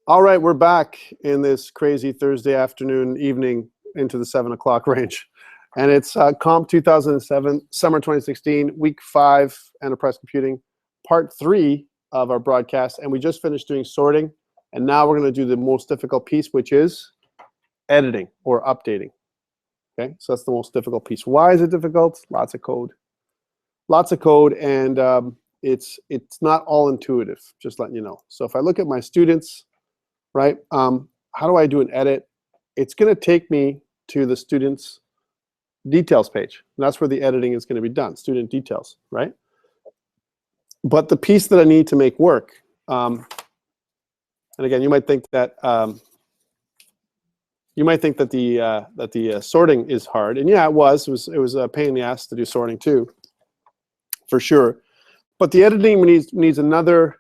All right, we're back in this crazy Thursday afternoon, evening into the 7 o'clock range. And it's COMP2007, Summer 2016, Week 5, Enterprise Computing, Part 3 of our broadcast. And we just finished doing sorting. And now we're going to do the most difficult piece, which is editing or updating. Okay, so that's the most difficult piece. Why is it difficult? Lots of code. Lots of code, and it's not all intuitive, just letting you know. So if I look at my students, right, how do I do an edit? It's going to take me to the students' details page. And that's where the editing is going to be done, student details, right? But the piece that I need to make work, and again, you might think that the sorting is hard, and yeah, it was a pain in the ass to do sorting too, for sure. But the editing needs another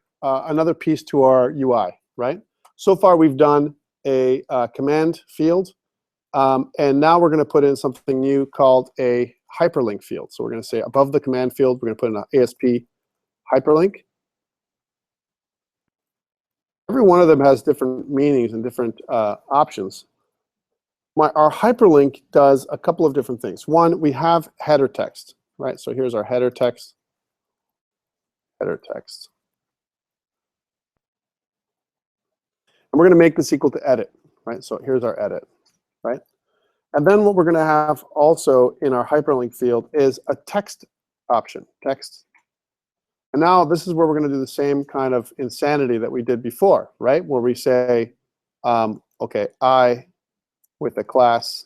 piece to our UI, right? So far, we've done a command field, and now we're going to put in something new called a hyperlink field. So we're going to say above the command field, we're going to put in an ASP hyperlink. Every one of them has different meanings and different options. Our hyperlink does a couple of different things. One, we have header text, right? So here's our header text. Header text. And we're going to make this equal to edit, right? So here's our edit, right? And then what we're going to have also in our hyperlink field is a text option, text. And now this is where we're going to do the same kind of insanity that we did before, right? Where we say, okay, I with a class,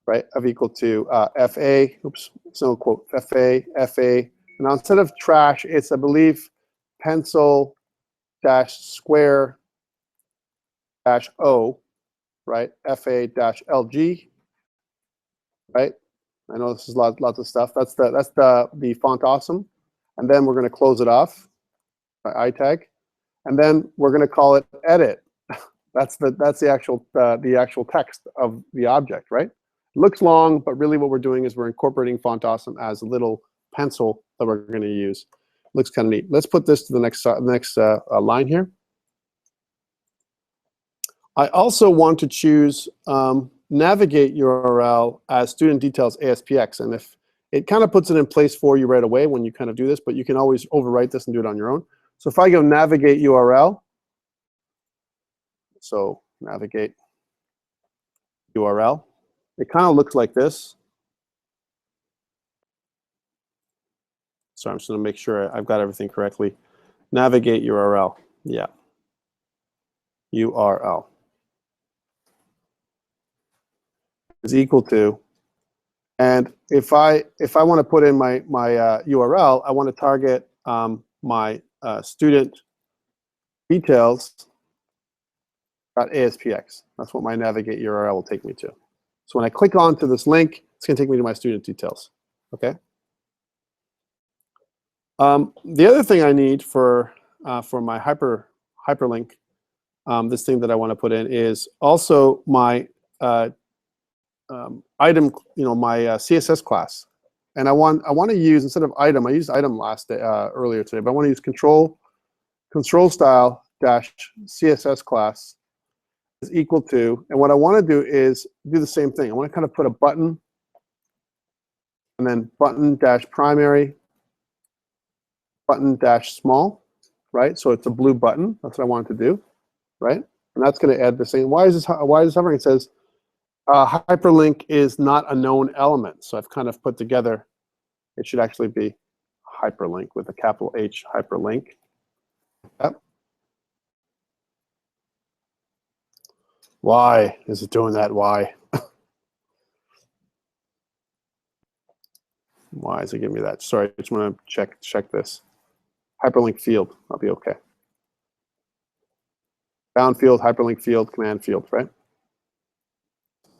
right, of equal to FA, oops, single quote, FA. Now instead of trash, it's, I believe, pencil dash square dash O, right? FA dash LG, right? I know this is lots of stuff. That's the font awesome, and then we're going to close it off by I tag, and then we're going to call it edit. That's the actual text of the object, right? It looks long, but really what we're doing is we're incorporating font awesome as a little pencil that we're going to use. Looks kind of neat. Let's put this to the next line here. I also want to choose navigate URL as student details ASPX, and if it kind of puts it in place for you right away when you kind of do this, but you can always overwrite this and do it on your own. So if I go navigate URL, so navigate URL, it kind of looks like this. So I'm just going to make sure I've got everything correctly. Navigate URL, yeah, URL is equal to, and if I want to put in my URL, I want to target my student details .aspx. That's what my navigate URL will take me to. So when I click onto this link, it's going to take me to my student details. Okay. The other thing I need for my hyperlink, this thing that I want to put in is also my item, my CSS class, and I want to use, instead of item, I used item earlier today, but I want to use control style dash CSS class is equal to, and what I want to do is do the same thing. I want to kind of put a button, and then button dash primary, button dash small, right? So it's a blue button. That's what I want to do, right? And that's going to add the same. Why is this hovering? It says hyperlink is not a known element. So I've kind of put together, it should actually be hyperlink with a capital H, hyperlink. Yep. Why is it doing that? Why? Why is it giving me that? Sorry, I just want to check this. Hyperlink field, I'll be okay. Bound field, hyperlink field, command field, right?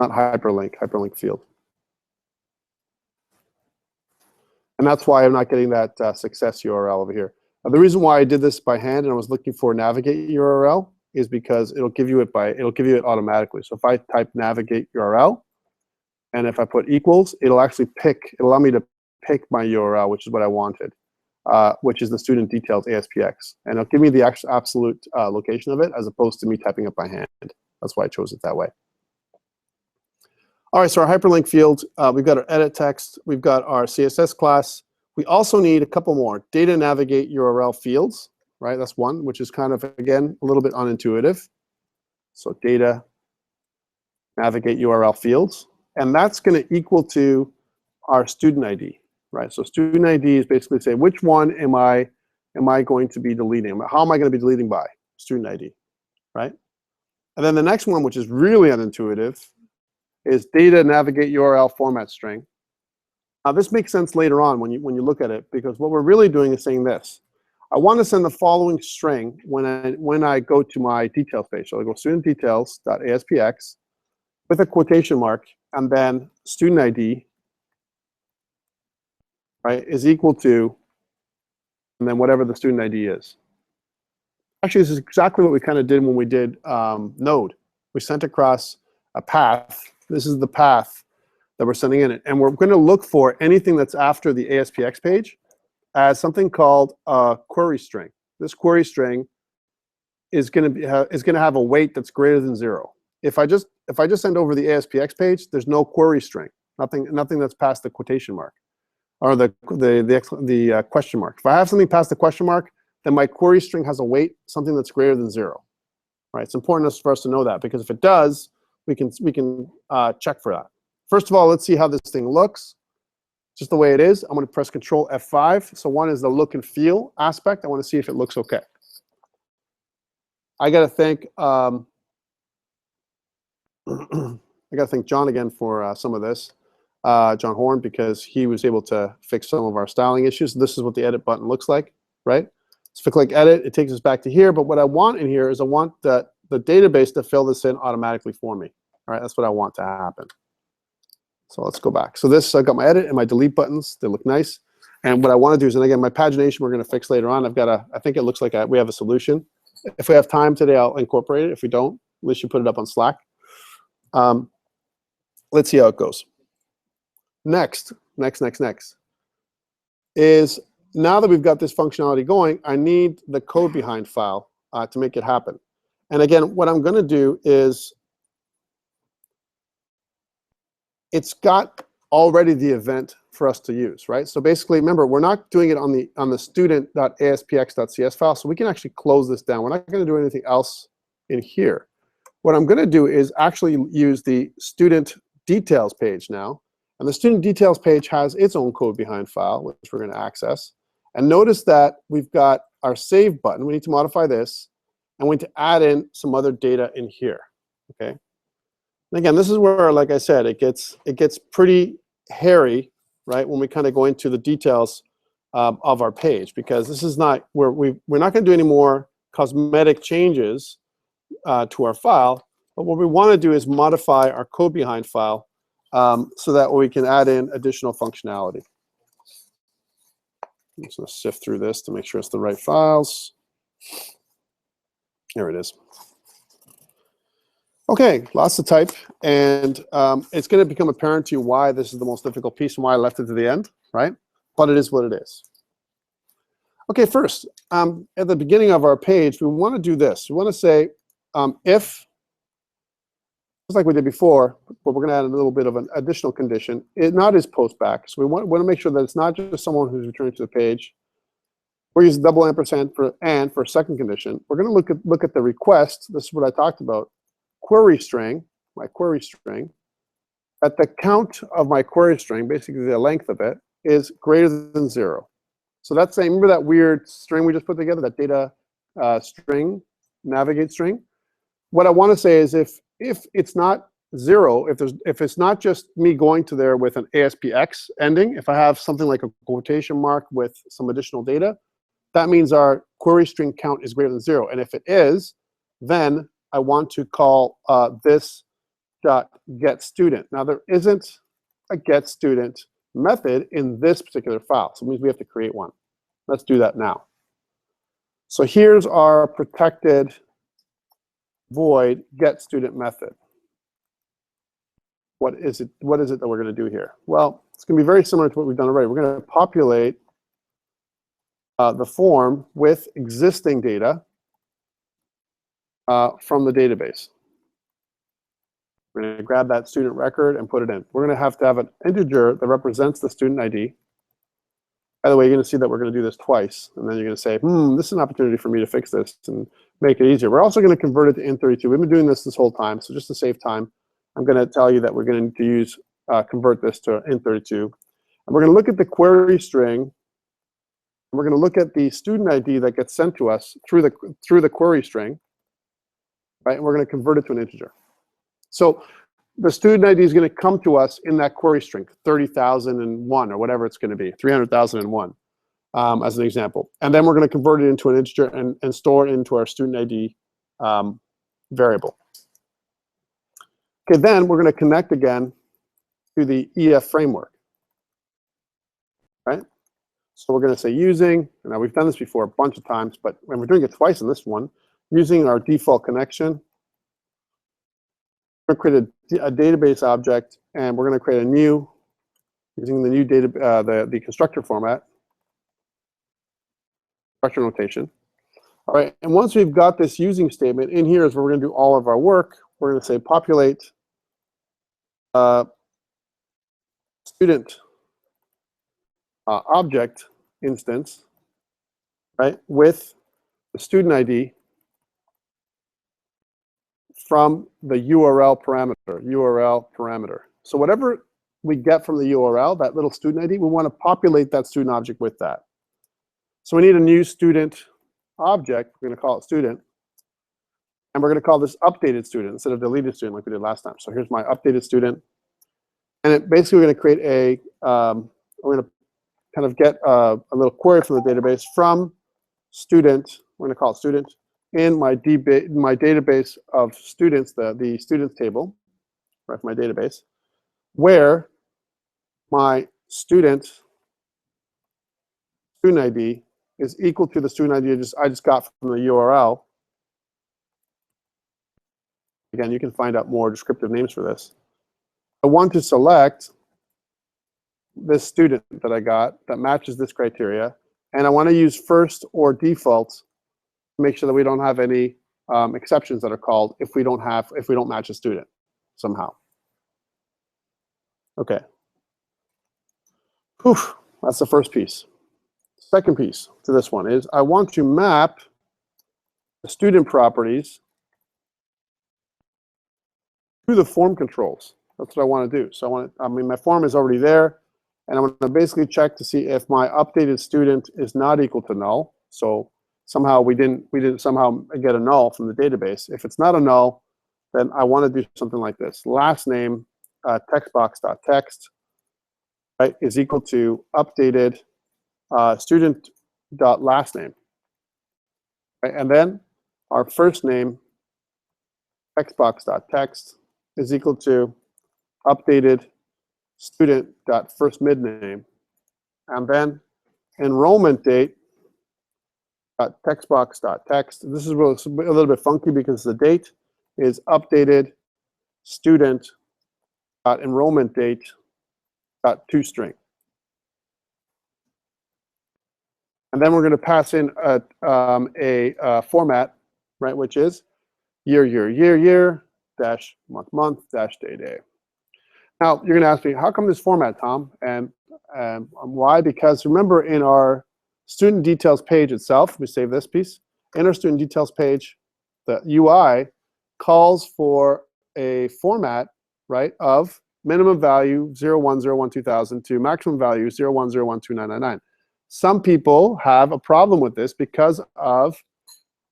Not hyperlink, hyperlink field. And that's why I'm not getting that success URL over here. The reason why I did this by hand and I was looking for navigate URL is because it'll give you it automatically. So if I type navigate URL, and if I put equals, it'll allow me to pick my URL, which is what I wanted. which is the student details ASPX. And it'll give me the actual absolute location of it as opposed to me typing it by hand. That's why I chose it that way. All right, so our hyperlink field, we've got our edit text, we've got our CSS class. We also need a couple more. Data navigate URL fields, right? That's one, which is kind of, again, a little bit unintuitive. So data navigate URL fields. And that's going to equal to our student ID, right? So student ID is basically saying, which one am I going to be deleting? How am I going to be deleting by? Student ID, right? And then the next one, which is really unintuitive, is data navigate URL format string. Now this makes sense later on when you look at it, because what we're really doing is saying this. I want to send the following string when I go to my details page. So I go student details.aspx with a quotation mark, and then student ID, right, is equal to, and then whatever the student ID is. Actually, this is exactly what we kind of did when we did Node. We sent across a path. This is the path that we're sending in it. And we're going to look for anything that's after the ASPX page as something called a query string. This query string is going to have a weight that's greater than 0. If I just send over the ASPX page, there's no query string. Nothing that's past the quotation mark or the question mark. If I have something past the question mark, then my query string has a weight, something that's greater than 0. Right? It's important for us to know that, because if it does, we can check for that. First of all, let's see how this thing looks. Just the way it is. I'm going to press Control F5. So one is the look and feel aspect. I want to see if it looks okay. I got to thank John again for some of this, John Horn, because he was able to fix some of our styling issues. This is what the edit button looks like, right? So if I click edit, it takes us back to here. But what I want in here is I want the database to fill this in automatically for me. All right, that's what I want to happen. So let's go back. So this, I've got my edit and my delete buttons. They look nice. And what I want to do is, and again, my pagination we're going to fix later on. I think it looks like we have a solution. If we have time today, I'll incorporate it. If we don't, at least you put it up on Slack. Let's see how it goes. Next is, now that we've got this functionality going, I need the code behind file to make it happen. And again, what I'm going to do is, it's got already the event for us to use, right? So basically, remember, we're not doing it on the student.aspx.cs file, so we can actually close this down. We're not going to do anything else in here. What I'm going to do is actually use the student details page now. And the student details page has its own code behind file, which we're going to access. And notice that we've got our save button. We need to modify this, and we need to add in some other data in here, okay? And again, this is where, like I said, it gets pretty hairy, right? When we kind of go into the details of our page, because this is not where we're not going to do any more cosmetic changes to our file. But what we want to do is modify our code behind file so that we can add in additional functionality. I'm just going to sift through this to make sure it's the right files. Here it is. Okay, lots to type, and it's going to become apparent to you why this is the most difficult piece and why I left it to the end, right? But it is what it is. Okay, first, at the beginning of our page, we want to do this. We want to say if, just like we did before, but we're going to add a little bit of an additional condition. It not is post back, so we want to make sure that it's not just someone who's returning to the page. We're using double ampersand for a second condition. We're going to look at the request. This is what I talked about. Query string, my query string, at the count of my query string, basically the length of it, is greater than 0. So that's saying, remember that weird string we just put together, that data string, navigate string? What I want to say is if it's not 0, if it's not just me going to there with an ASPX ending, if I have something like a quotation mark with some additional data, that means our query string count is greater than 0. And if it is, then I want to call this .getStudent. Now, there isn't a getStudent method in this particular file, so it means we have to create one. Let's do that now. So here's our protected void getStudent method. What is it that we're going to do here? Well, it's going to be very similar to what we've done already. We're going to populate the form with existing data from the database. We're going to grab that student record and put it in. We're going to have an integer that represents the student ID. By the way, you're going to see that we're going to do this twice, and then you're going to say, this is an opportunity for me to fix this and make it easier. We're also going to convert it to int32. We've been doing this whole time, so just to save time, I'm going to tell you that we're going to need to use convert this to int32. And we're going to look at the query string, and we're going to look at the student ID that gets sent to us through the query string, right? And we're going to convert it to an integer. So the student ID is going to come to us in that query string, 30,001 or whatever it's going to be, 300,001 as an example. And then we're going to convert it into an integer and store it into our student ID variable. Okay, then we're going to connect again to the EF framework, right? So we're going to say using, now we've done this before a bunch of times, but when we're doing it twice in this one, using our default connection, we're going to create a database object, and we're going to create a new, using the new data, the constructor format, constructor notation. All right, and once we've got this using statement, in here is where we're going to do all of our work. We're going to say populate student object instance, right, with the student ID from the URL parameter. So whatever we get from the URL, that little student ID, we want to populate that student object with that. So we need a new student object. We're going to call it student. And we're going to call this updated student instead of deleted student like we did last time. So here's my updated student. And it basically we're going to create a, we're going to kind of get a little query from the database from student, we're going to call it student, in my database of students, the students table, right, from my database, where my student ID is equal to the student ID I just got from the URL. Again, you can find out more descriptive names for this. I want to select this student that I got that matches this criteria, and I want to use first or default to make sure that we don't have any exceptions that are called if we don't match a student somehow. Okay. Whew, that's the first piece. Second piece to this one is I want to map the student properties to the form controls. That's what I want to do. So my form is already there, and I'm going to basically check to see if my updated student is not equal to null. So somehow we didn't somehow get a null from the database. If it's not a null, then I want to do something like this. Last name textbox.text, right, is equal to updated student.lastname. Right? And then our first name textbox.text is equal to updated student.firstmidname. And then enrollment date textbox.text. This is a little bit funky because the date is updated student.enrollment date .toString. And then we're going to pass in a format, right, which is year, dash month, dash day. Now, you're going to ask me, how come this format, Tom? And why? Because remember, in our student details page itself, we save this piece. In our student details page, the UI calls for a format, right, of minimum value 01012000 to maximum value 01012999. Some people have a problem with this because of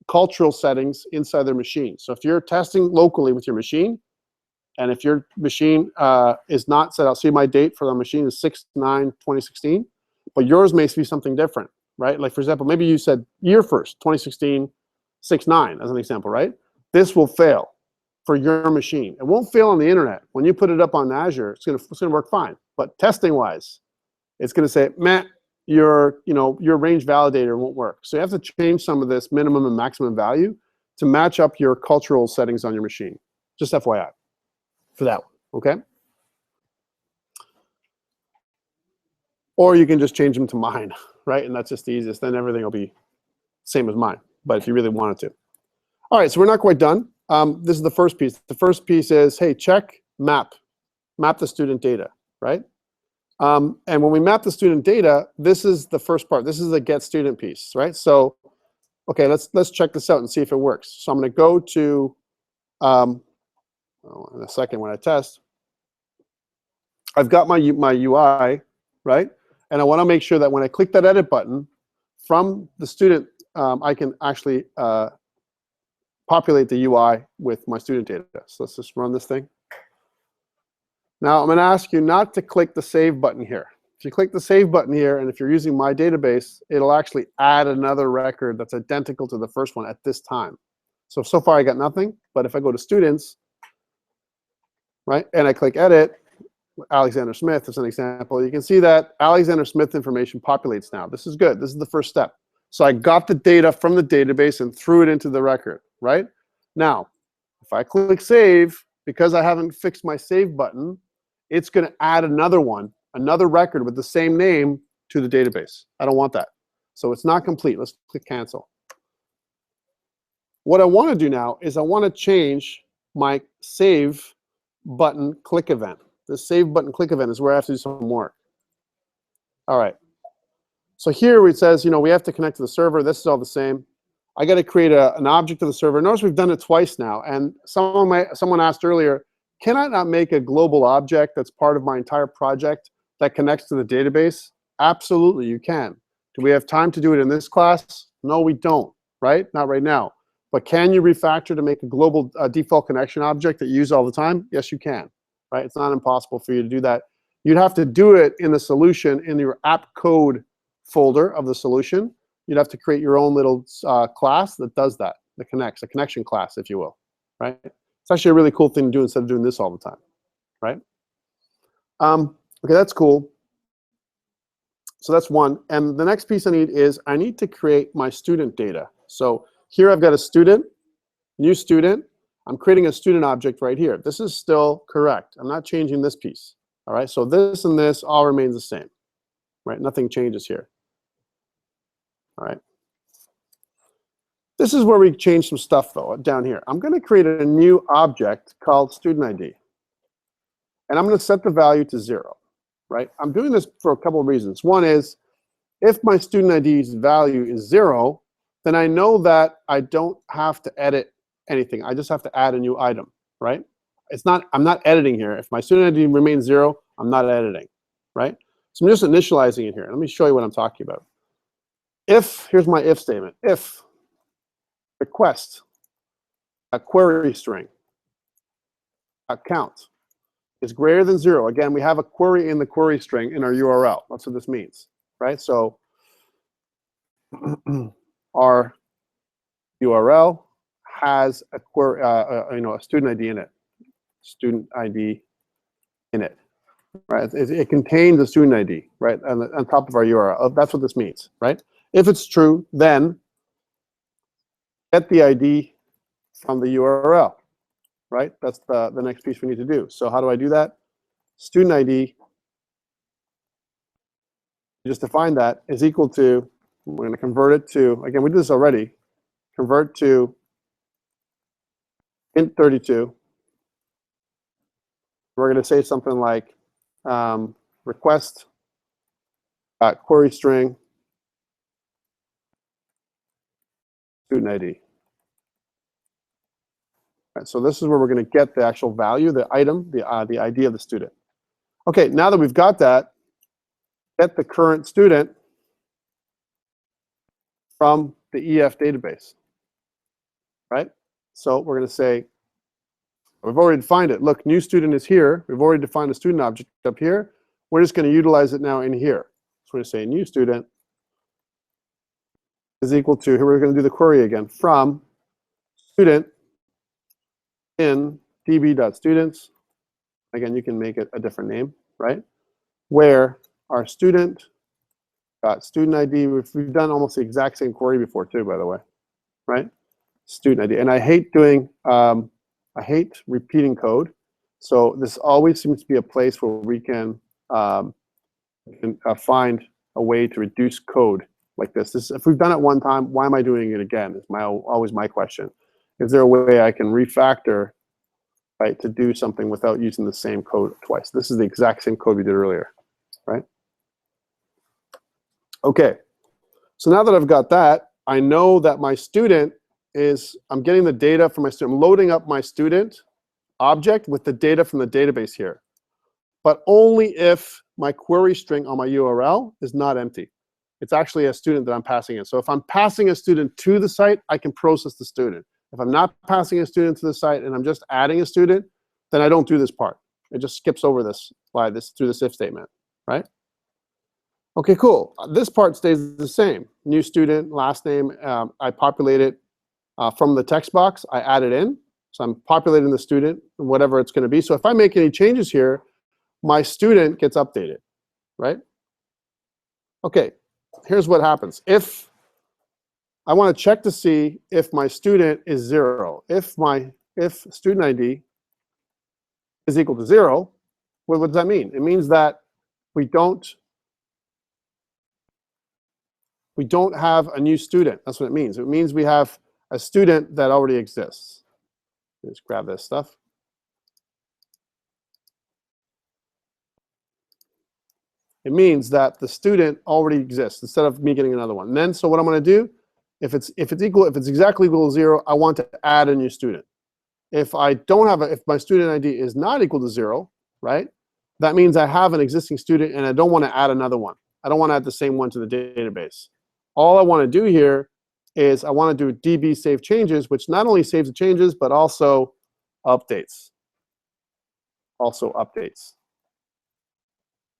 cultural settings inside their machine. So if you're testing locally with your machine, and if your machine is not set out, see my date for the machine is 6/9/2016, but yours may be something different, right? Like for example, maybe you said year first, 2016, 6/9 as an example, right? This will fail for your machine. It won't fail on the internet. When you put it up on Azure, it's gonna work fine. But testing wise, it's gonna say, meh, your range validator won't work. So you have to change some of this minimum and maximum value to match up your cultural settings on your machine. Just FYI for that one, okay? Or you can just change them to mine. right? And that's just the easiest. Then everything will be same as mine, but if you really wanted to. All right, so we're not quite done. This is the first piece. The first piece is, hey, check map the student data, right? And when we map the student data, this is the first part. This is the get student piece, right? So, okay, let's check this out and see if it works. So I'm going to go to, in a second when I test, I've got my UI, right? And I want to make sure that when I click that edit button, from the student, I can actually populate the UI with my student data. So let's just run this thing. Now I'm going to ask you not to click the save button here. If you click the save button here, and if you're using my database, it'll actually add another record that's identical to the first one at this time. So far I got nothing, but if I go to students, right, and I click edit, Alexander Smith as an example, you can see that Alexander Smith information populates now. This is good. This is the first step. So I got the data from the database and threw it into the record, right? Now, if I click save, because I haven't fixed my save button, it's going to add another one, another record with the same name to the database. I don't want that. So it's not complete. Let's click cancel. What I want to do now is I want to change my save button click event. The save button click event is where I have to do some work. All right. So here it says, you know, we have to connect to the server. This is all the same. I got to create an object of the server. Notice we've done it twice now. And someone asked earlier, can I not make a global object that's part of my entire project that connects to the database? Absolutely, you can. Do we have time to do it in this class? No, we don't, right? Not right now. But can you refactor to make a global default connection object that you use all the time? Yes, you can, right? It's not impossible for you to do that. You'd have to do it in the solution in your app code folder of the solution. You'd have to create your own little class that does that, that connects, a connection class, if you will, right? It's actually a really cool thing to do instead of doing this all the time, right? Okay, that's cool. So that's one. And the next piece I need is I need to create my student data. So here I've got a student, new student. I'm creating a student object right here. This is still correct. I'm not changing this piece. All right, so this and this all remains the same, right? Nothing changes here. All right. This is where we change some stuff, though, down here. I'm going to create a new object called student ID. And I'm going to set the value to 0, right? I'm doing this for a couple of reasons. One is, if my student ID's value is 0, then I know that I don't have to edit anything. I just have to add a new item, right? I'm not editing here. If my student ID remains 0, I'm not editing, right? So I'm just initializing it here. Let me show you what I'm talking about. If, here's my if statement. If request, a query string, count is greater than 0. Again, we have a query in the query string in our URL. That's what this means, right? So our URL has a query, a student ID in it. Student ID in it, right? It contains a student ID, right, on top of our URL. That's what this means, right? If it's true, then get the ID from the URL, right? That's the next piece we need to do. So how do I do that? Student ID, just define that, is equal to, we're going to convert it to, again, we did this already, convert to int 32. We're going to say something like request query string student ID. Right, so this is where we're going to get the actual value, the item, the ID of the student. Okay, now that we've got that, get the current student from the EF database, right? So we're going to say, we've already defined it. Look, new student is here. We've already defined a student object up here. We're just going to utilize it now in here. So we're going to say new student is equal to, here we're going to do the query again, from student in db.students. Again, you can make it a different name, right? Where our student got student ID. We've done almost the exact same query before too, by the way, right? Student ID. And I hate doing, I hate repeating code. So this always seems to be a place where we can find a way to reduce code like this. If we've done it one time, why am I doing it again? Is always my question. Is there a way I can refactor, right, to do something without using the same code twice? This is the exact same code we did earlier, right? Okay, so now that I've got that, I know that my student is, I'm getting the data from my student. I'm loading up my student object with the data from the database here, but only if my query string on my URL is not empty. It's actually a student that I'm passing in. So if I'm passing a student to the site, I can process the student. If I'm not passing a student to the site and I'm just adding a student, then I don't do this part. It just skips over this through this if statement, right? Okay, cool. This part stays the same. New student, last name, I populate it from the text box. I add it in. So I'm populating the student, whatever it's going to be. So if I make any changes here, my student gets updated, right? Okay, here's what happens. If I want to check to see if my student is 0, if student ID is equal to 0, what does that mean? It means that we don't have a new student. That's what it means. It means we have a student that already exists. Let's grab this stuff. It means that the student already exists instead of me getting another one. And then, so what I'm going to do, if it's exactly equal to 0, I want to add a new student. If I don't have if my student ID is not equal to 0, right? That means I have an existing student and I don't want to add another one. I don't want to add the same one to the database. All I want to do here is I want to do db save changes, which not only saves the changes but also updates.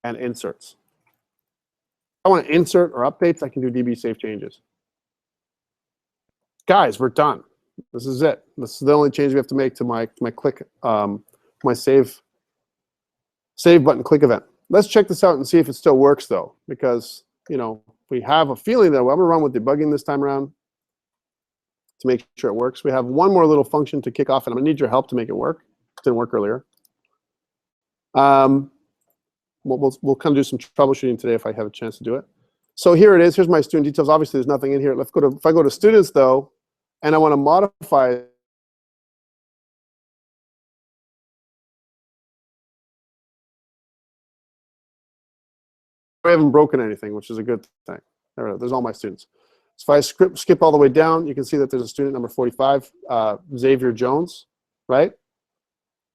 And inserts. If I want to insert or updates, I can do db save changes. Guys, we're done. This is it. This is the only change we have to make to my click my save button click event. Let's check this out and see if it still works though, because we have a feeling that I'm gonna run with debugging this time around to make sure it works. We have one more little function to kick off, and I'm gonna need your help to make it work. It didn't work earlier. We'll kind of do some troubleshooting today if I have a chance to do it. So here it is. Here's my student details. Obviously, there's nothing in here. If I go to students though, and I want to modify it, I haven't broken anything, which is a good thing. There's all my students. So if I skip all the way down, you can see that there's a student number 45, Xavier Jones, right?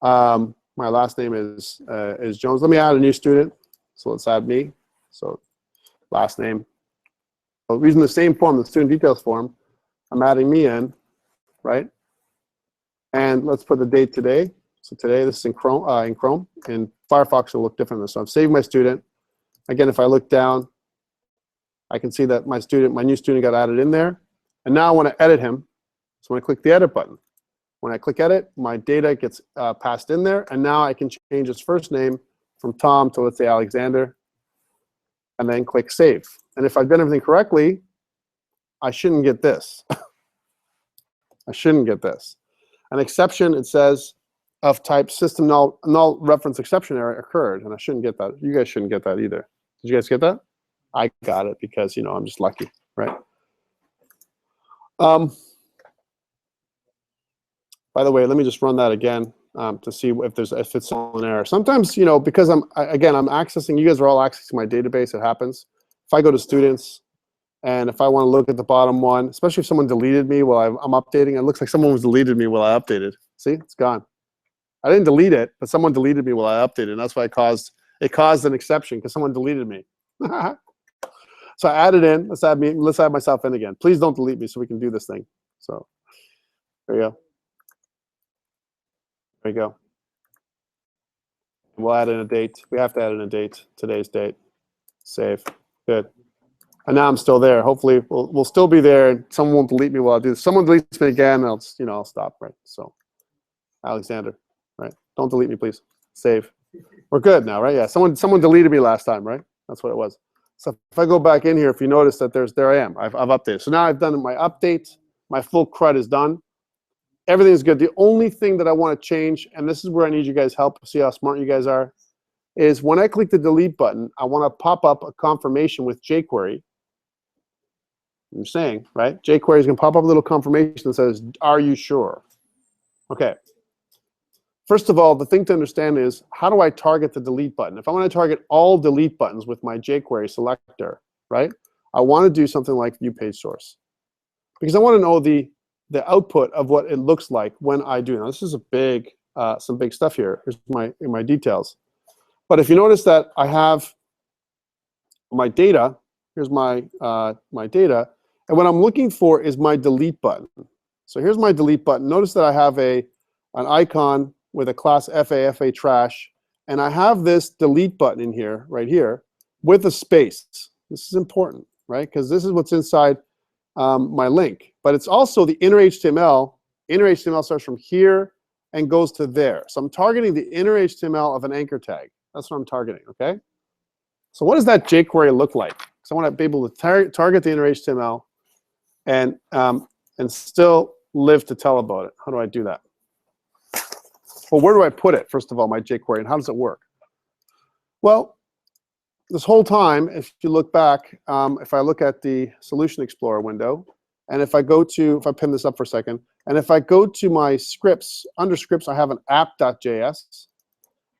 My last name is Jones. Let me add a new student. So let's add me. So last name. So using the same form, the student details form, I'm adding me in, right? And let's put the date today. So today, this is in Chrome. In Firefox, it'll look different than this. So I'm saving my student. Again, if I look down, I can see that my new student got added in there. And now I want to edit him. So I'm going to click the edit button. When I click edit, my data gets passed in there. And now I can change his first name from Tom to, let's say, Alexander. And then click save. And if I've done everything correctly, I shouldn't get this. I shouldn't get this. An exception, it says, of type system null reference exception error occurred. And I shouldn't get that. You guys shouldn't get that either. Did you guys get that? I got it because, I'm just lucky, right? By the way, let me just run that again to see if it's an error. Sometimes, because I'm accessing, you guys are all accessing my database, it happens. If I go to students, and if I want to look at the bottom one, especially if someone deleted me while I'm updating, it looks like someone was deleted me while I updated. See, it's gone. I didn't delete it, but someone deleted me while I updated, and that's why it caused an exception because someone deleted me. So I added in. Let's add myself in again. Please don't delete me so we can do this thing. So there you go. There you go. We'll add in a date. We have to add in a date. Today's date. Save. Good. And now I'm still there. Hopefully, we'll still be there. And someone won't delete me while I do this. Someone deletes me again, I'll stop. Right. So, Alexander. Right. Don't delete me, please. Save. We're good now, right? Yeah. Someone deleted me last time, right? That's what it was. So if I go back in here, if you notice that there I am. I've updated. So now I've done my update. My full CRUD is done. Everything's good. The only thing that I want to change, and this is where I need you guys' help. See how smart you guys are. is when I click the delete button, I want to pop up a confirmation with jQuery. I'm saying, right? jQuery is going to pop up a little confirmation that says, are you sure? Okay. First of all, the thing to understand is, how do I target the delete button? If I want to target all delete buttons with my jQuery selector, right? I want to do something like view page source. Because I want to know the output of what it looks like when I do. Now, this is a big, some big stuff here. Here's my details. But if you notice that I have my data, here's my data, and what I'm looking for is my delete button. So here's my delete button. Notice that I have an icon with a class FA trash, and I have this delete button in here, right here, with a space. This is important, right? Because this is what's inside my link. But it's also the inner HTML. Inner HTML starts from here and goes to there. So I'm targeting the inner HTML of an anchor tag. That's what I'm targeting, okay? So what does that jQuery look like? So I want to be able to target the inner HTML and still live to tell about it. How do I do that? Well, where do I put it, first of all, my jQuery, and how does it work? Well, this whole time, if you look back, if I look at the Solution Explorer window, and if I pin this up for a second, and if I go to my scripts, under scripts, I have an app.js.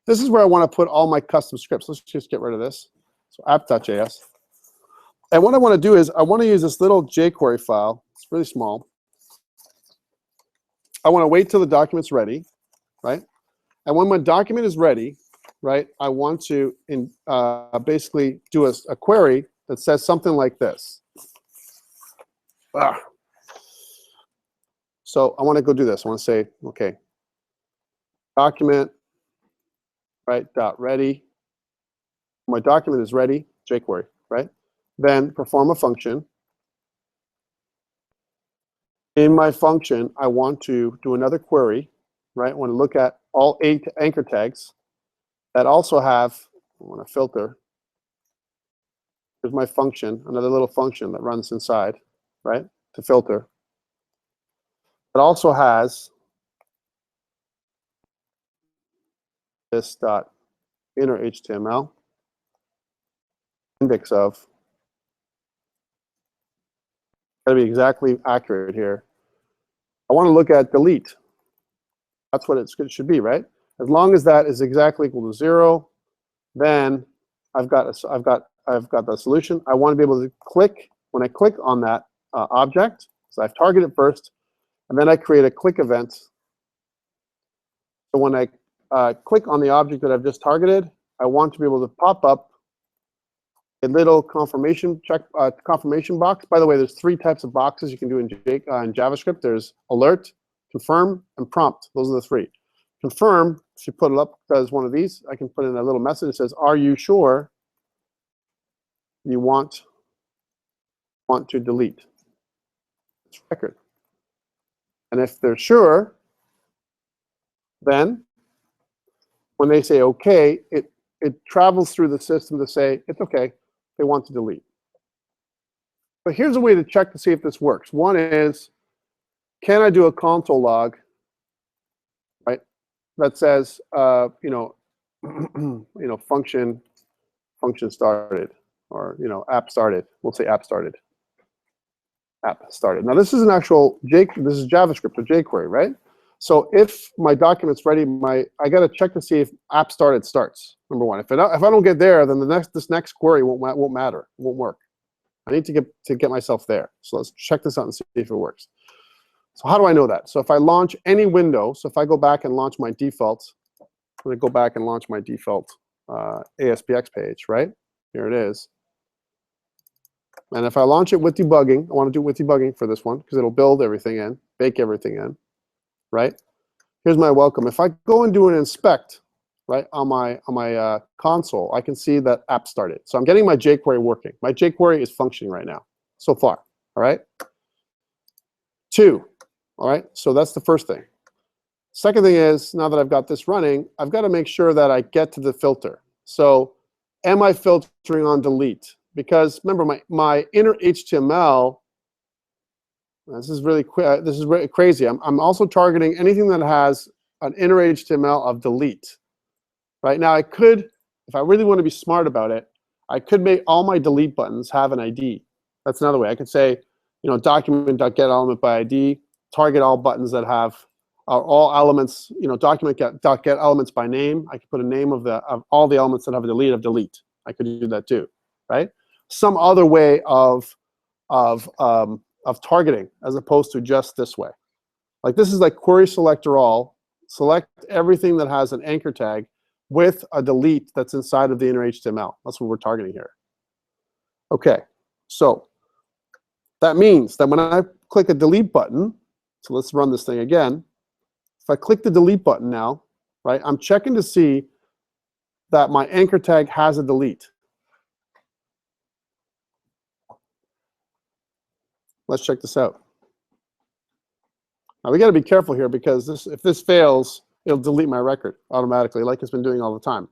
This is where I want to put all my custom scripts. Let's just get rid of this. So app.js. And what I want to do is I want to use this little jQuery file. It's really small. I want to wait till the document's ready, right? And when my document is ready, right, I want to basically do a query that says something like this. So I want to go do this. I want to say, okay, document, right, dot ready. My document is ready, jQuery, right? Then perform a function. In my function, I want to do another query, right? I want to look at all 8 anchor tags that also have, I want to filter. Here's my function, another little function that runs inside, right, to filter. It also has this dot inner HTML, index of. Got to be exactly accurate here. I want to look at delete. That's what it should be, right? As long as that is exactly equal to 0, then I've got the solution. I want to be able to click. When I click on that object, so I've targeted first, and then I create a click event. So when I click on the object that I've just targeted, I want to be able to pop up a little confirmation box. By the way, there's 3 types of boxes you can do in JavaScript. There's alert, confirm, and prompt. Those are the 3. Confirm, if you put it up as one of these, I can put in a little message that says, are you sure you want to delete this record? And if they're sure, then when they say OK, it travels through the system to say it's OK. They want to delete. But here's a way to check to see if this works. One is, can I do a console log, right, that says, function started, or app started. We'll say app started. App started. Now this is an actual this is JavaScript or jQuery, right? So if my document's ready, I got to check to see if app started starts. Number one. If I don't get there, then this next query won't matter. It won't work. I need to get myself there. So let's check this out and see if it works. So how do I know that? So if I launch any window, so if I go back and launch my default, I'm going to go back and launch my default ASPX page, right? Here it is. And if I launch it with debugging, I want to do it with debugging for this one because it'll build everything in, bake everything in, right? Here's my welcome. If I go and do an inspect, right, on my console, I can see that app started. So I'm getting my jQuery working. My jQuery is functioning right now, so far. All right. 2. All right. So that's the first thing. Second thing is, now that I've got this running, I've got to make sure that I get to the filter. So am I filtering on delete? Because remember, my inner HTML, this is really crazy. I'm also targeting anything that has an inner HTML of delete. Right now, I could if I really want to be smart about it, I could make all my delete buttons have an ID. That's another way. I could say, document.getElement by ID, target all buttons that have all elements, document.get elements by name. I could put a name of all the elements that have a delete of delete. I could do that too, right? Some other way of targeting as opposed to just this way. Like this is like query selector all. Select everything that has an anchor tag with a delete that's inside of the inner HTML. That's what we're targeting here. Okay, so that means that when I click a delete button, so let's run this thing again. If I click the delete button now, right, I'm checking to see that my anchor tag has a delete. Let's check this out. Now we got to be careful here because if this fails, it'll delete my record automatically, like it's been doing all the time.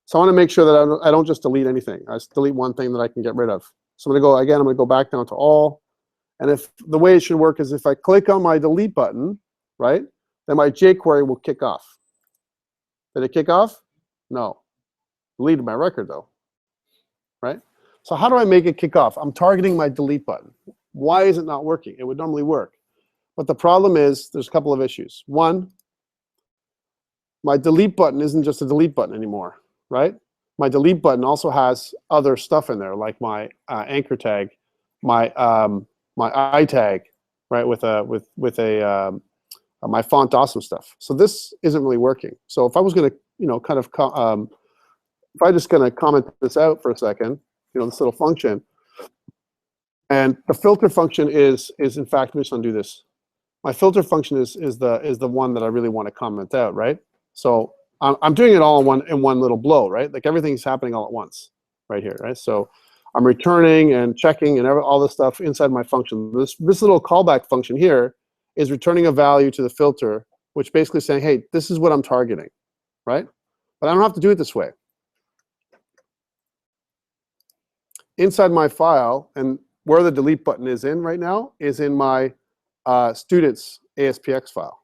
So I want to make sure that I don't just delete anything. I just delete one thing that I can get rid of. So I'm going to go back down to all. And if the way it should work is if I click on my delete button, right, then my jQuery will kick off. Did it kick off? No. Deleted my record though, right? So how do I make it kick off? I'm targeting my delete button. Why is it not working? It would normally work. But the problem is there's a couple of issues. One, my delete button isn't just a delete button anymore, right? My delete button also has other stuff in there, like my anchor tag, my I tag, right, with my font awesome stuff. So this isn't really working. So if I was going to, if I just going to comment this out for a second, this little function, and the filter function is in fact, let me just undo this. My filter function is the one that I really want to comment out, right? So I'm doing it all in one little blow, right? Like everything's happening all at once, right here, right? So I'm returning and checking and all this stuff inside my function. This little callback function here is returning a value to the filter, which basically is saying, hey, this is what I'm targeting, right? But I don't have to do it this way. Inside my file, and where the delete button is in right now, is in my students ASPX file.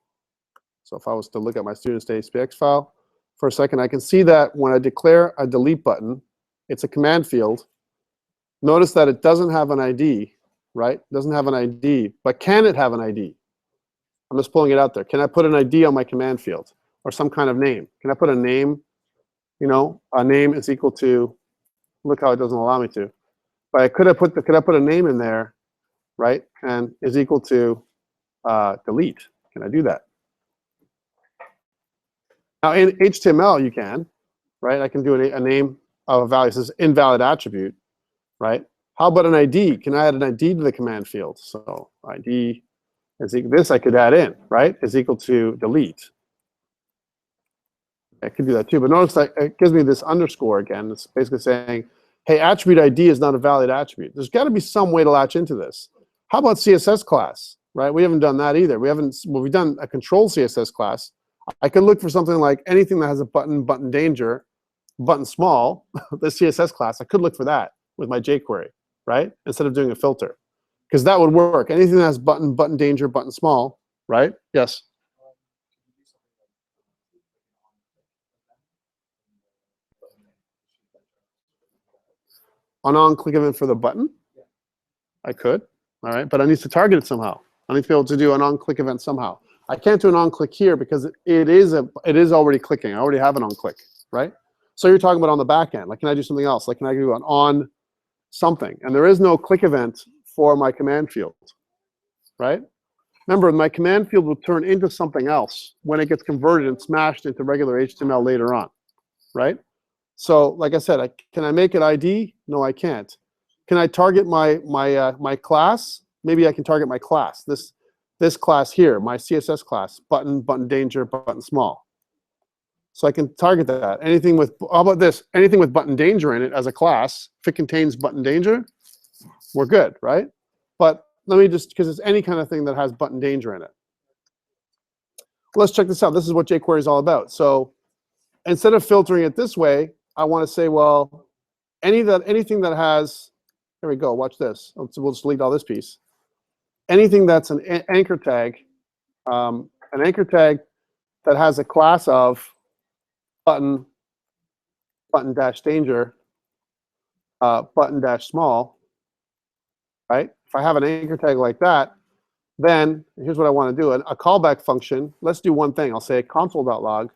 So if I was to look at my students ASPX file for a second, I can see that when I declare a delete button, it's a command field. Notice that it doesn't have an ID, right? It doesn't have an ID, but can it have an ID? I'm just pulling it out there. Can I put an ID on my command field or some kind of name? Can I put a name? A name is equal to, look how it doesn't allow me to. But could I put a name in there, right? And is equal to delete. Can I do that? Now in HTML you can, right? I can do a name of a value. This is invalid attribute, right? How about an ID? Can I add an ID to the command field? So ID is equal, this I could add in, right? Is equal to delete. I could do that too, but notice that it gives me this underscore again. It's basically saying, hey, attribute ID is not a valid attribute. There's got to be some way to latch into this. How about CSS class, right? We haven't done that either. We've done a control CSS class. I could look for something like anything that has a button danger, button small, the CSS class. I could look for that with my jQuery, right? Instead of doing a filter, because that would work. Anything that has button danger, button small, right? Yes. An on-click event for the button? I could, all right, but I need to target it somehow. I need to be able to do an on-click event somehow. I can't do an on-click here because it is already clicking. I already have an on-click, right? So you're talking about on the back end. Like, can I do something else? Like, can I do an on something? And there is no click event for my command field, right? Remember, my command field will turn into something else when it gets converted and smashed into regular HTML later on, right? So, like I said, can I make it ID? No, I can't. Can I target my class? Maybe I can target my class. This class here, my CSS class, button danger, button small. So I can target that. Anything with, how about this? Anything with button danger in it as a class, if it contains button danger, we're good, right? But let me just, because it's any kind of thing that has button danger in it. Let's check this out. This is what jQuery is all about. So instead of filtering it this way, I want to say, well, anything that has, here we go, watch this. We'll just delete all this piece. Anything that's an anchor tag that has a class of button button dash danger, button dash small, right? If I have an anchor tag like that, then here's what I want to do. A callback function, let's do one thing. I'll say console.log,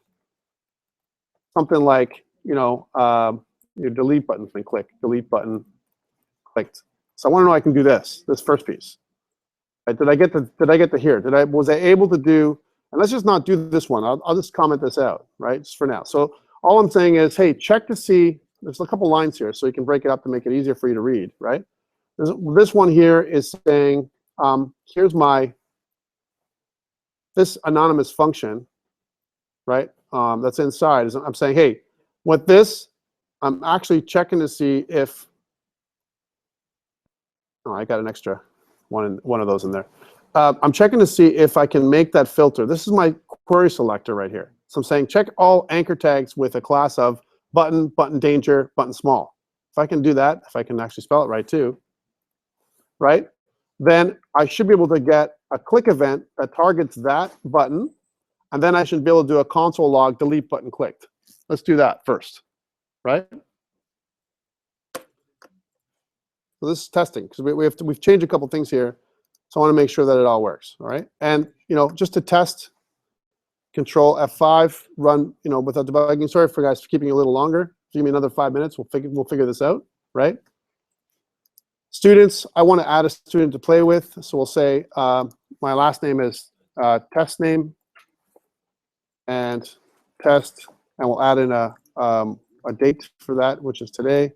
something like, your delete button's been clicked, delete button clicked. So I want to know I can do this first piece. Right? Did I get to here? Was I able to do, and let's just not do this one. I'll just comment this out, right? Just for now. So all I'm saying is, hey, check to see, there's a couple lines here, so you can break it up to make it easier for you to read, right? This one here is saying, here's this anonymous function, right? That's inside. I'm saying, hey, with this, I'm actually checking to see if, oh, I got an extra one of those in there. I'm checking to see if I can make that filter. This is my query selector right here. So I'm saying check all anchor tags with a class of button, button danger, button small. If I can do that, if I can actually spell it right too, right? Then I should be able to get a click event that targets that button, and then I should be able to do a console log delete button clicked. Let's do that first, right? So this is testing because we've changed a couple things here, so I want to make sure that it all works. All right, and just to test, Control F5, run without debugging. Sorry for guys for keeping you a little longer. Give me another 5 minutes. We'll figure this out. Right. Students, I want to add a student to play with, so we'll say my last name is test name and test, and we'll add in a date for that, which is today.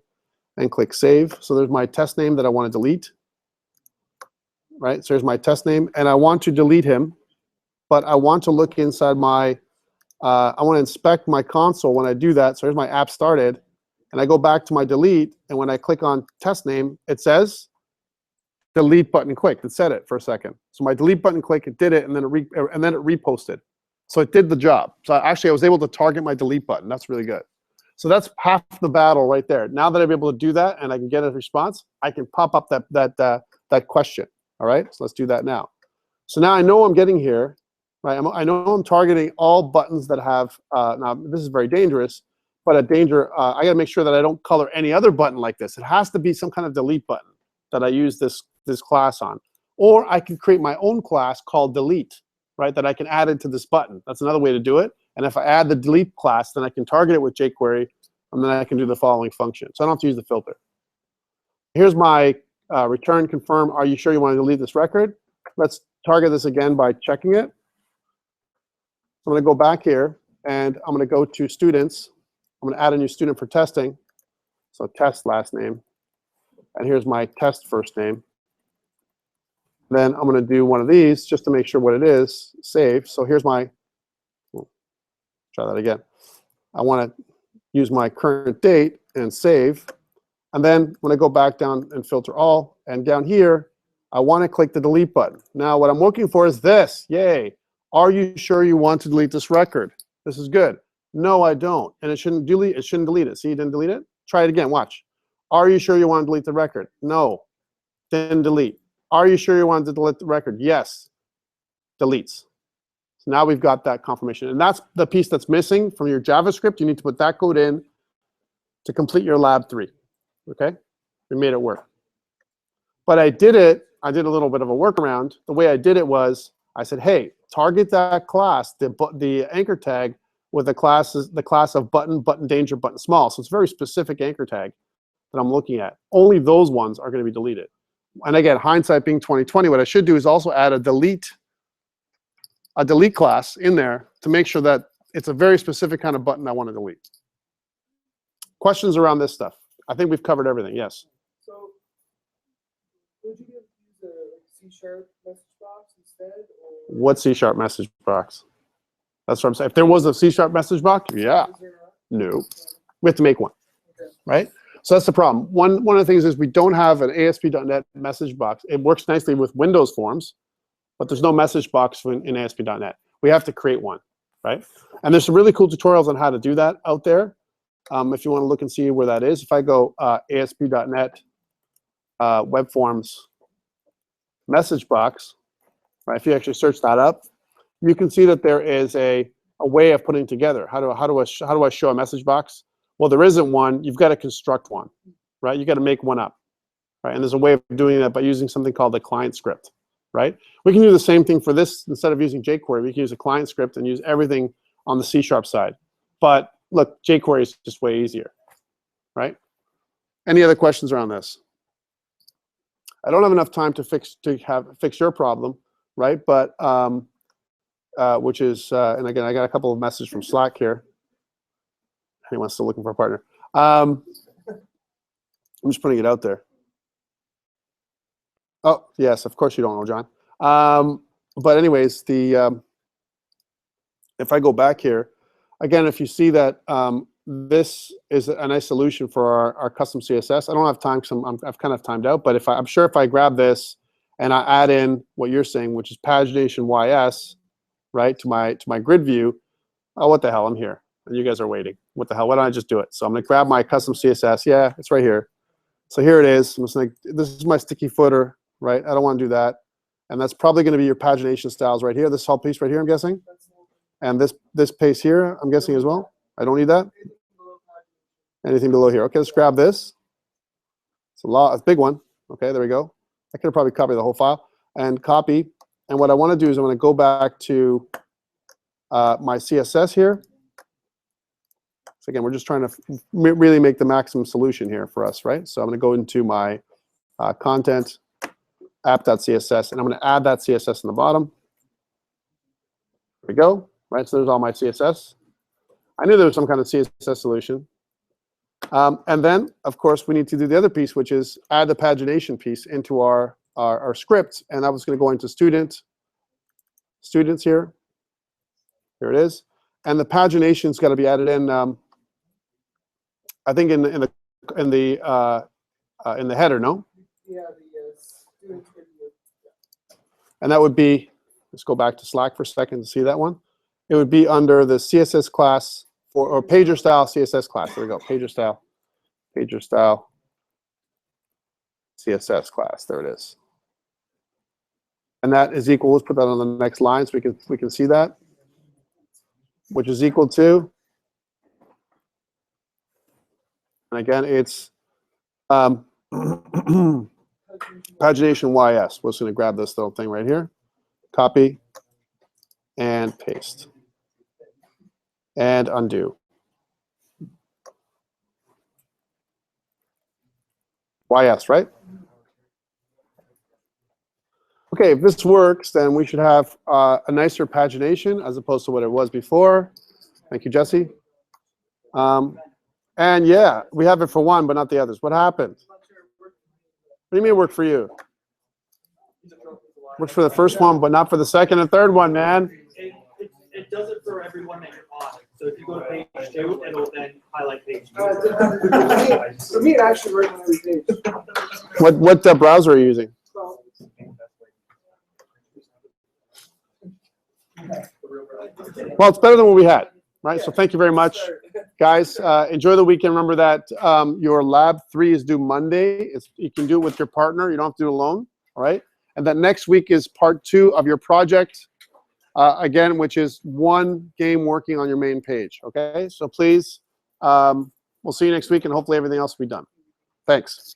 And click save. So there's my test name that I want to delete. Right? So there's my test name, and I want to delete him, but I want to look inside my, I want to inspect my console when I do that. So here's my app started, and I go back to my delete, and when I click on test name, it says delete button clicked. It said it for a second. So my delete button click, it did it, and then it reposted. So it did the job. So actually I was able to target my delete button. That's really good. So that's half the battle right there. Now that I'm able to do that and I can get a response, I can pop up that question. All right, so let's do that now. So now I know I'm getting here, right? I know I'm targeting all buttons that have. Now this is very dangerous, but I got to make sure that I don't color any other button like this. It has to be some kind of delete button that I use this class on, or I can create my own class called delete, right? That I can add into this button. That's another way to do it. And if I add the delete class, then I can target it with jQuery, and then I can do the following function. So I don't have to use the filter. Here's my return confirm. Are you sure you want to delete this record? Let's target this again by checking it. I'm going to go back here, and I'm going to go to students. I'm going to add a new student for testing. So test last name. And here's my test first name. Then I'm going to do one of these just to make sure what it is. Save. So here's my, try that again. I want to use my current date and save. And then when I go back down and filter all, and down here, I want to click the delete button. Now what I'm looking for is this. Yay. Are you sure you want to delete this record? This is good. No, I don't. And it shouldn't delete it. See, it didn't delete it? Try it again. Watch. Are you sure you want to delete the record? No. Then delete. Are you sure you want to delete the record? Yes. Deletes. So now we've got that confirmation. And that's the piece that's missing from your JavaScript. You need to put that code in to complete your lab 3. Okay? We made it work. But I did a little bit of a workaround. The way I did it was I said, hey, target that class, the anchor tag, with the class of button, button danger, button small. So it's a very specific anchor tag that I'm looking at. Only those ones are going to be deleted. And again, hindsight being 2020, what I should do is also add a delete class in there to make sure that it's a very specific kind of button I want to delete. Questions around this stuff? I think we've covered everything. Yes. So, would you be able to use a C# message box instead? Or what C# message box? That's what I'm saying. If there was a C# message box, yeah. No. We have to make one. Okay. Right? So that's the problem. One of the things is we don't have an ASP.NET message box. It works nicely with Windows forms, but there's no message box in ASP.NET. We have to create one, right? And there's some really cool tutorials on how to do that out there. If you want to look and see where that is. If I go ASP.NET web forms message box, right? If you actually search that up, you can see that there is a way of putting together. How do I show a message box Well, there isn't one. You've got to construct one, right? You got to make one up, right? And there's a way of doing that by using something called the client script, right? We can do the same thing for this. Instead of using jQuery, we can use a client script and use everything on the C# side. But look, jQuery is just way easier, right? Any other questions around this? I don't have enough time to fix your problem, right? But which is, and again, I got a couple of messages from Slack here. Anyone's still looking for a partner? I'm just putting it out there. Oh, yes, of course you don't know, John. But anyways, if I go back here, again, if you see that this is a nice solution for our custom CSS. I don't have time because I've kind of timed out, but I'm sure if I grab this and I add in what you're saying, which is pagination YS, right, to my grid view, oh, what the hell, I'm here. And you guys are waiting. What the hell, why don't I just do it? So I'm going to grab my custom CSS. Yeah, it's right here. So here it is. I'm just like, this is my sticky footer, right? I don't want to do that. And that's probably going to be your pagination styles right here. This whole piece right here, I'm guessing. And this piece here, I'm guessing as well. I don't need that. Anything below here. Okay, let's grab this. It's a big one. Okay, there we go. I could have probably copied the whole file and copy. And what I want to do is I'm going to go back to my CSS here. So again, we're just trying to really make the maximum solution here for us, right? So I'm going to go into my content, app.css, and I'm going to add that CSS in the bottom. There we go, right? So there's all my CSS. I knew there was some kind of CSS solution. And then, of course, we need to do the other piece, which is add the pagination piece into our script. And I was going to go into students here. Here it is. And the pagination's got to be added in. I think in the header, no? Yeah, the students video. And that would be. Let's go back to Slack for a second to see that one. It would be under the CSS class or pager style CSS class. There we go. Pager style CSS class. There it is. And that is equal. Let's put that on the next line so we can see that. Which is equal to. And again, it's pagination YS. We're just going to grab this little thing right here, copy, and paste, and undo. YS, right? Okay, if this works, then we should have a nicer pagination as opposed to what it was before. Thank you, Jesse. And yeah, we have it for one, but not the others. What happened? What do you mean it worked for you? Worked for the first one, but not for the second and third one, man. It does it for everyone that you're on. So if you go to page 2, it'll then highlight page 2. For me, it actually worked on every page. What browser are you using? Well, it's better than what we had, right? So thank you very much, guys. Enjoy the weekend. Remember that your lab 3 is due Monday. You can do it with your partner. You don't have to do it alone, all right? And that next week is part 2 of your project, again, which is one game working on your main page, okay? So please, we'll see you next week, and hopefully everything else will be done. Thanks.